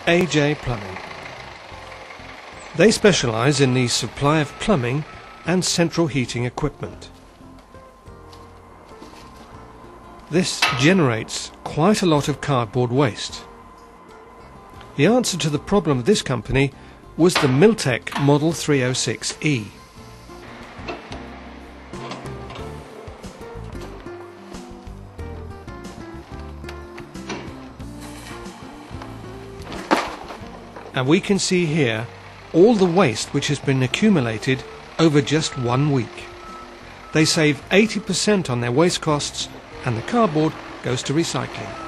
AJ Plumbing. They specialise in the supply of plumbing and central heating equipment. This generates quite a lot of cardboard waste. The answer to the problem of this company was the Mil-tek Model 306E. And we can see here all the waste which has been accumulated over just 1 week. They save 80% on their waste costs, and the cardboard goes to recycling.